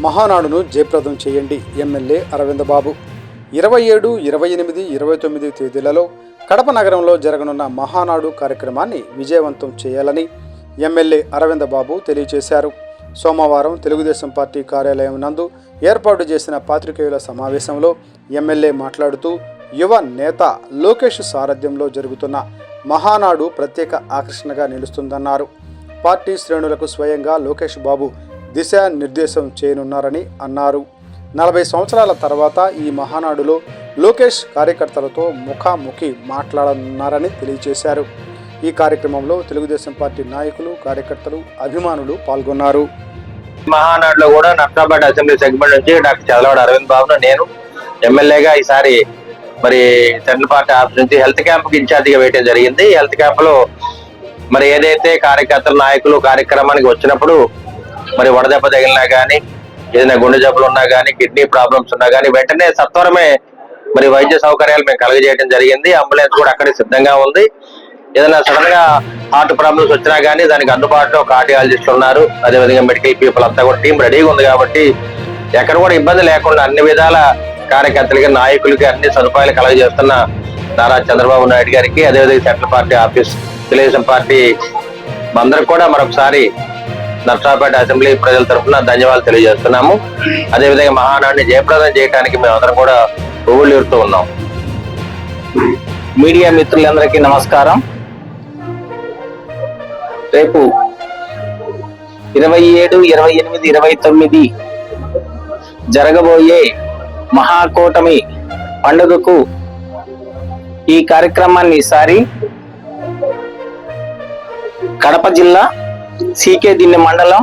మహానాడును జయప్రదం చేయండి. ఎమ్మెల్యే అరవింద్ బాబు 27, 28, 29 తేదీలలో కడప నగరంలో జరగనున్న మహానాడు కార్యక్రమాన్ని విజయవంతం చేయాలని ఎమ్మెల్యే అరవింద్ బాబు తెలియజేశారు. సోమవారం తెలుగుదేశం పార్టీ కార్యాలయం నందు ఏర్పాటు చేసిన పాత్రికేయుల సమావేశంలో ఎమ్మెల్యే మాట్లాడుతూ యువ నేత లోకేష్ సారథ్యంలో జరుగుతున్న మహానాడు ప్రత్యేక ఆకర్షణగా నిలుస్తుందన్నారు. పార్టీ శ్రేణులకు స్వయంగా లోకేష్ బాబు దిశానిర్దేశం చేయనున్నారని అన్నారు. 40 సంవత్సరాల తర్వాత ఈ మహానాడులో లోకేష్ కార్యకర్తలతో ముఖాముఖి మాట్లాడనున్నారని తెలియజేశారు. ఈ కార్యక్రమంలో తెలుగుదేశం పార్టీ నాయకులు, కార్యకర్తలు, అభిమానులు పాల్గొన్నారు. మహానాడులో కూడా నర్సాపేట అసెంబ్లీ సెగ్మెంట్ నుంచి డాక్టర్ చదలవాడ అరవింద్ బాబును నేను ఎమ్మెల్యేగా ఈసారి మరి సెంట్రల్ పార్టీ ఆఫీస్ నుంచి హెల్త్ క్యాంప్ కి ఇన్ఛార్జిగా వేయడం జరిగింది. హెల్త్ క్యాంప్ లో మరి ఏదైతే కార్యకర్తల నాయకులు కార్యక్రమానికి వచ్చినప్పుడు మరి వడదెబ్బ తగిలినా కానీ, ఏదైనా గుండె జబ్బులు ఉన్నా కానీ, కిడ్నీ ప్రాబ్లమ్స్ ఉన్నా కానీ వెంటనే సత్వరమే మరి వైద్య సౌకర్యాలు మేము కలుగజేయడం జరిగింది. అంబులెన్స్ కూడా అక్కడే సిద్ధంగా ఉంది. ఏదైనా సడన్ గా హార్ట్ ప్రాబ్లమ్స్ వచ్చినా కానీ దానికి అందుబాటులో కార్డియాలజిస్టులు ఉన్నారు. అదేవిధంగా మెడికల్ పీపుల్ అంతా కూడా టీం రెడీగా ఉంది కాబట్టి ఎక్కడ కూడా ఇబ్బంది లేకుండా అన్ని విధాల కార్యకర్తలకి, నాయకులకి అన్ని సదుపాయాలు కలగజేస్తున్న నారా చంద్రబాబు నాయుడు గారికి, అదేవిధంగా central party office Telugu Desam party అందరికి కూడా మరొకసారి నర్సాపేట అసెంబ్లీ ప్రజల తరఫున ధన్యవాదాలు తెలియజేస్తున్నాము. అదేవిధంగా మహానాడిని జయప్రదం చేయడానికి మేము అందరం కూడా ఊళ్ళూరుతూ ఉన్నాం. మీడియా మిత్రులందరికీ నమస్కారం. రేపు 27, 28, 29 జరగబోయే మహాకూటమి పండుగకు ఈ కార్యక్రమాన్ని ఈసారి కడప జిల్లా సీకే దిన్నె మండలం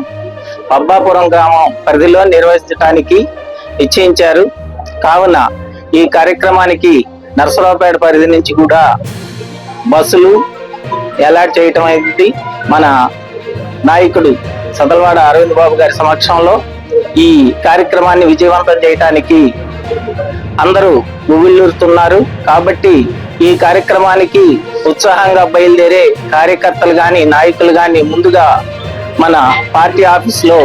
పబ్బాపురం గ్రామం పరిధిలో నిర్వహించడానికి నిశ్చయించారు. కావున ఈ కార్యక్రమానికి నరసరావుపేట పరిధి నుంచి కూడా బస్సులు అలాట్ చేయటం అయింది. మన నాయకుడు సదలవాడ అరవింద్ బాబు గారి సమక్షంలో ఈ కార్యక్రమాన్ని విజయవంతం చేయటానికి అందరూ ఉవ్విళ్ళూరుతున్నారు. కాబట్టి ఈ కార్యక్రమానికి ఉత్సాహంగా బయలుదేరే కార్యకర్తలు కానీ, నాయకులు కానీ ముందుగా మన పార్టీ ఆఫీస్లో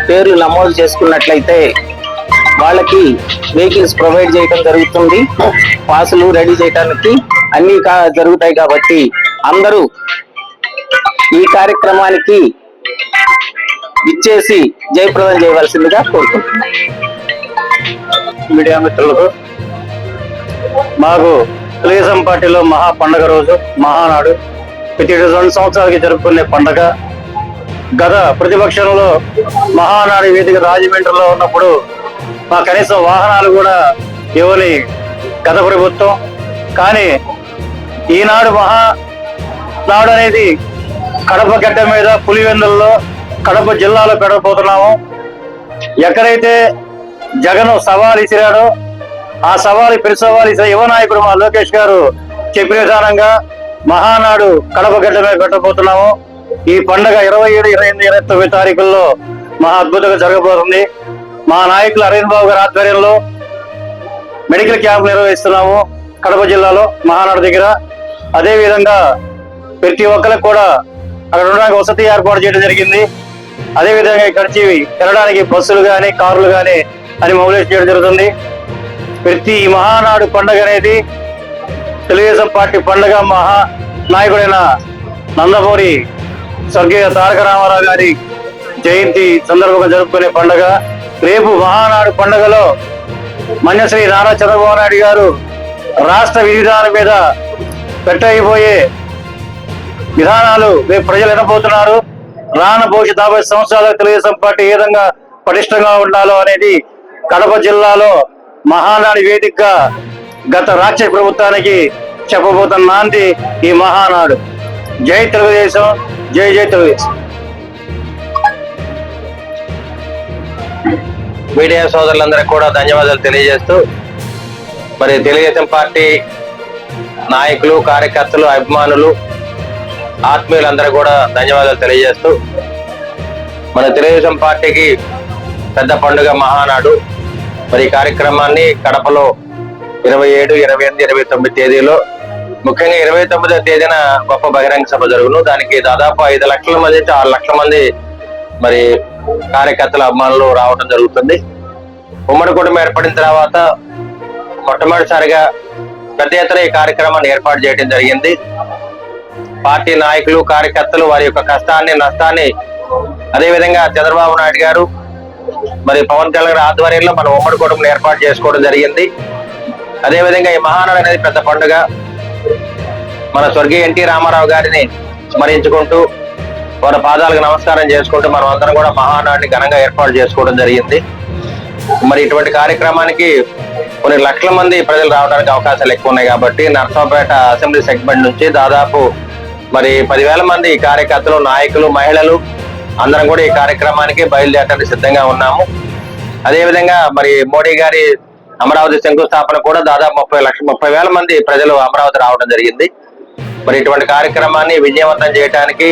పేర్లు నమోదు చేసుకున్నట్లయితే వాళ్ళకి వెహికల్స్ ప్రొవైడ్ చేయడం జరుగుతుంది. పాసులు రెడీ చేయడానికి అన్ని జరుగుతాయి. కాబట్టి అందరూ ఈ కార్యక్రమానికి ఇచ్చేసి జయప్రదం చేయవలసిందిగా కోరుకుంటున్నాం. మీడియా మిత్రులకు, మాకు తెలుగుదేశం పార్టీలో మహా పండుగ రోజు మహానాడు ప్రతి 2 సంవత్సరాలకి జరుపుకునే పండుగ. గత ప్రతిపక్షంలో మహానాడు వేదిక రాజమండ్రిలో ఉన్నప్పుడు మా కనీసం వాహనాలు కూడా ఇవ్వని గత ప్రభుత్వం. కానీ ఈనాడు మహానాడు అనేది కడప గడ్డ మీద పులివెందుల్లో కడప జిల్లాలో పెడబోతున్నాము. ఎక్కడైతే జగన్ సవాల్ ఇసిరాడో ఆ సవాలు పెద్ద సవాలు ఇసిన యువ నాయకుడు మా లోకేష్ గారు చెప్పిన విధానంగా మహానాడు కడప గడ్డ మీద పెట్టబోతున్నాము. ఈ పండుగ 27, 28, 29 తారీఖుల్లో మహా అద్భుతంగా జరగబోతుంది. మా నాయకులు అరవింద్ బాబు గారి ఆధ్వర్యంలో మెడికల్ క్యాంప్ నిర్వహిస్తున్నాము కడప జిల్లాలో మహానాడు దగ్గర. అదేవిధంగా ప్రతి ఒక్కరికి కూడా అక్కడ ఉండడానికి వసతి ఏర్పాటు చేయడం జరిగింది. అదేవిధంగా ఇక్కడ నుంచి వెళ్ళడానికి బస్సులు కానీ, కార్లు కానీ అని మొబిలైజ్ చేయడం జరుగుతుంది. ప్రతి మహానాడు పండుగ అనేది తెలుగుదేశం పార్టీ పండుగ. మహా నాయకుడైన నందమూరి స్వర్గీయ తారక రామారావు గారి జయంతి సందర్భంగా జరుపుకునే పండుగ. రేపు మహానాడు పండుగలో మన్యశ్రీ నారా చంద్రబాబు నాయుడు గారు రాష్ట్ర విధానాల మీద పెట్టబోయే విధానాలు రేపు ప్రజలు వినబోతున్నారు. రాను భవిష్యత్ 50 సంవత్సరాల తెలుగుదేశం పార్టీ ఏ విధంగా పటిష్టంగా ఉండాలో అనేది కడప జిల్లాలో మహానాడు వేదికగా గత రాష్ట్ర ప్రభుత్వానికి చెప్పబోతున్న నాంది ఈ మహానాడు. జై తెలుగుదేశం, జై జై తెలుగుదేశం. మీడియా సోదరులందరికీ కూడా ధన్యవాదాలు తెలియజేస్తూ మరి తెలుగుదేశం పార్టీ నాయకులు, కార్యకర్తలు, అభిమానులు, ఆత్మీయులందరూ కూడా ధన్యవాదాలు తెలియజేస్తూ మన తెలుగుదేశం పార్టీకి పెద్ద పండుగ మహానాడు. మరి ఈ కార్యక్రమాన్ని కడపలో 27, 28, 29 తేదీలో, ముఖ్యంగా 29వ తేదీన గొప్ప బహిరంగ సభ జరుగును. దానికి దాదాపు 5 లక్షల మంది నుంచి 6 లక్షల మంది మరి కార్యకర్తల అభిమానులు రావడం జరుగుతుంది. ఉమ్మడి కుటుంబం ఏర్పడిన తర్వాత మొట్టమొదటిసారిగా పెద్ద ఎత్తున ఈ కార్యక్రమాన్ని ఏర్పాటు చేయడం జరిగింది. పార్టీ నాయకులు, కార్యకర్తలు వారి యొక్క కష్టాన్ని, నష్టాన్ని, అదేవిధంగా చంద్రబాబు నాయుడు గారు మరి పవన్ కళ్యాణ్ గారి ఆధ్వర్యంలో మన ఉమ్మడి కుటుంబం ఏర్పాటు చేసుకోవడం జరిగింది. అదేవిధంగా ఈ మహానాడు అనేది పెద్ద పండుగ. మన స్వర్గీయ ఎన్టీ రామారావు గారిని స్మరించుకుంటూ వారి పాదాలకు నమస్కారం చేసుకుంటూ మనం అందరం కూడా మహానాడిని ఘనంగా ఏర్పాటు చేసుకోవడం జరిగింది. మరి ఇటువంటి కార్యక్రమానికి కొన్ని లక్షల మంది ప్రజలు రావడానికి అవకాశాలు ఎక్కువ ఉన్నాయి కాబట్టి నర్సాపేట అసెంబ్లీ సెగ్మెంట్ నుంచి దాదాపు మరి 10,000 మంది కార్యకర్తలు, నాయకులు, మహిళలు అందరం కూడా ఈ కార్యక్రమానికి బయలుదేరడానికి సిద్ధంగా ఉన్నాము. అదేవిధంగా మరి మోడీ గారి అమరావతి శంకుస్థాపన కూడా దాదాపు 30,000 మంది ప్రజలు అమరావతి రావడం జరిగింది. మరి ఇటువంటి కార్యక్రమాన్ని విజయవంతం చేయడానికి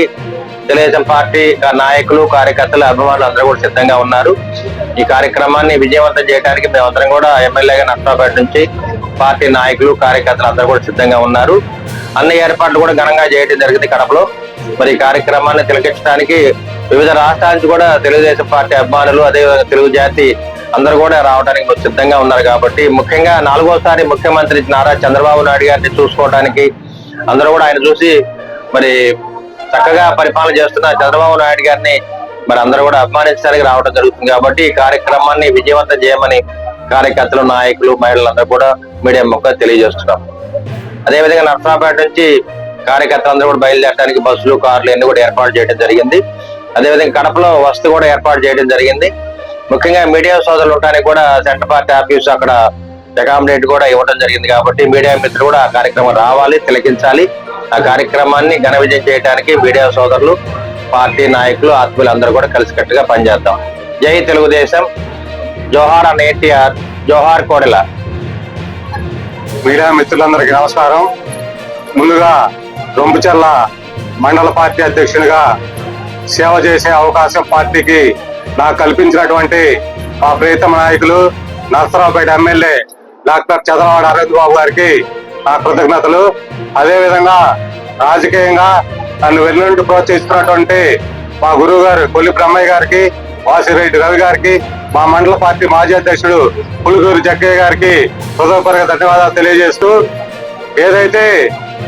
తెలుగుదేశం పార్టీ నాయకులు, కార్యకర్తలు, అభిమానులు అందరూ కూడా సిద్ధంగా ఉన్నారు. ఈ కార్యక్రమాన్ని విజయవంతం చేయడానికి మేమందరం కూడా ఎమ్మెల్యేగా నర్సాపేట నుంచి పార్టీ నాయకులు, కార్యకర్తలు అందరూ కూడా సిద్ధంగా ఉన్నారు. అన్ని ఏర్పాట్లు కూడా ఘనంగా చేయడం జరిగింది కడపలో. మరి ఈ కార్యక్రమాన్ని తిలకించడానికి వివిధ రాష్ట్రాల నుంచి కూడా తెలుగుదేశం పార్టీ అభిమానులు, అదేవిధంగా తెలుగు జాతి అందరూ కూడా రావడానికి సిద్ధంగా ఉన్నారు. కాబట్టి ముఖ్యంగా 4వ సారి ముఖ్యమంత్రి నారా చంద్రబాబు నాయుడు గారిని చూసుకోవడానికి అందరూ కూడా ఆయన చూసి మరి చక్కగా పరిపాలన చేస్తున్న చంద్రబాబు నాయుడు గారిని మరి అందరూ కూడా అభిమానించడానికి రావడం జరుగుతుంది. కాబట్టి ఈ కార్యక్రమాన్ని విజయవంతం చేయమని కార్యకర్తలు, నాయకులు, మహిళలందరూ కూడా మీడియా ముఖంగా తెలియజేస్తున్నాం. అదేవిధంగా నర్సాపేట నుంచి కార్యకర్తలు అందరూ కూడా బయలుదేరడానికి బస్సులు, కార్లు అన్ని కూడా ఏర్పాటు చేయడం జరిగింది. అదేవిధంగా కడపలో వసతి కూడా ఏర్పాటు చేయడం జరిగింది. ముఖ్యంగా మీడియా సోదరులు ఉండడానికి కూడా సెంటర్ పార్టీ ఆఫీసు అక్కడ అకామిడేట్ కూడా ఇవ్వడం జరిగింది. కాబట్టి మీడియా మిత్రులు కూడా ఆ కార్యక్రమం రావాలి, తిలకించాలి. ఆ కార్యక్రమాన్ని ఘన విజయం చేయడానికి మీడియా సోదరులు, పార్టీ నాయకులు, ఆత్మీయులు అందరూ కూడా కలిసికట్టుగా పనిచేద్దాం. జై తెలుగుదేశం, జోహార్ అన్న ఎన్టీఆర్, జోహార్ కోడెల. మీడియా మిత్రులందరికీ నమస్కారం. ముందుగా రొంపిచెర్ల మండల పార్టీ అధ్యక్షునిగా సేవ చేసే అవకాశం పార్టీకి నాకు కల్పించినటువంటి మా ప్రియతమ నాయకులు నర్సరావుపేట ఎమ్మెల్యే డాక్టర్ చంద్రబాబు అరవింద్ బాబు గారికి నా కృతజ్ఞతలు. అదేవిధంగా రాజకీయంగా నన్ను వెన్నుండి ప్రోత్సహిస్తున్నటువంటి మా గురువు గారు కొల్లి బ్రహ్మయ్య గారికి, వాసిరెడ్డి రవి గారికి, మా మండల పార్టీ మాజీ అధ్యక్షుడు పులుగూరు జగ్గయ్య గారికి హృదయపూర్వక ధన్యవాదాలు తెలియజేస్తూ, ఏదైతే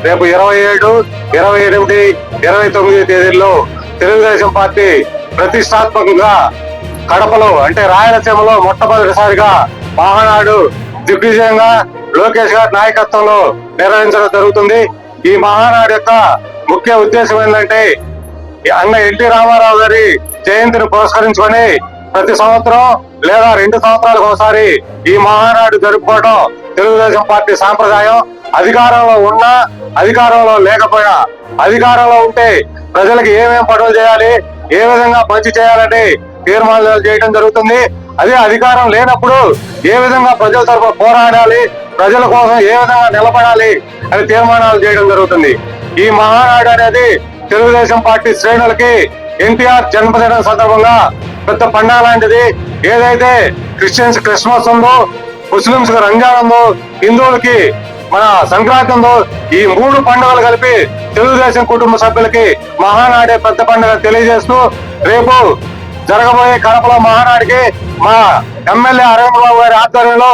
రేపు 27, 28, 29 తేదీల్లో తెలుగుదేశం పార్టీ ప్రతిష్టాత్మకంగా కడపలో అంటే రాయలసీమలో మొట్టమొదటిసారిగా మహానాడు దిగ్విజయంగా లోకేష్ గారి నాయకత్వంలో నిర్వహించడం జరుగుతుంది. ఈ మహానాడు యొక్క ముఖ్య ఉద్దేశం ఏంటంటే అన్న ఎన్టీ రామారావు గారి జయంతిని పురస్కరించుకొని ప్రతి సంవత్సరం లేదా 2 సంవత్సరాలకు ఒకసారి ఈ మహానాడు జరుపుకోవడం తెలుగుదేశం పార్టీ సాంప్రదాయం. అధికారంలో ఉన్నా, అధికారంలో లేకపోయినా, అధికారంలో ఉంటే ప్రజలకు ఏమేం పనులు చేయాలి, ఏ విధంగా మంచి చేయాలని తీర్మానాలు చేయడం జరుగుతుంది. అదే అధికారం లేనప్పుడు ఏ విధంగా ప్రజల తరఫున పోరాడాలి, ప్రజల కోసం ఏ విధంగా నిలబడాలి అని తీర్మానాలు చేయడం జరుగుతుంది. ఈ మహానాడు అనేది తెలుగుదేశం పార్టీ శ్రేణులకి ఎన్టీఆర్ జన్మదినం సందర్భంగా పెద్ద పండుగ లాంటిది. ఏదైతే క్రిస్టియన్స్ క్రిస్మస్ ఉందో, ముస్లింస్ కి రంజాన్ ఉందో, హిందువులకి మన సంక్రాంతి ఉందో, ఈ 3 పండుగలు కలిపి తెలుగుదేశం కుటుంబ సభ్యులకి మహానాడే పెద్ద పండుగ తెలియజేస్తూ, రేపు జరగబోయే కడపలో మహానాడికి మా ఎమ్మెల్యే అరవింద్ బాబు గారి ఆధ్వర్యంలో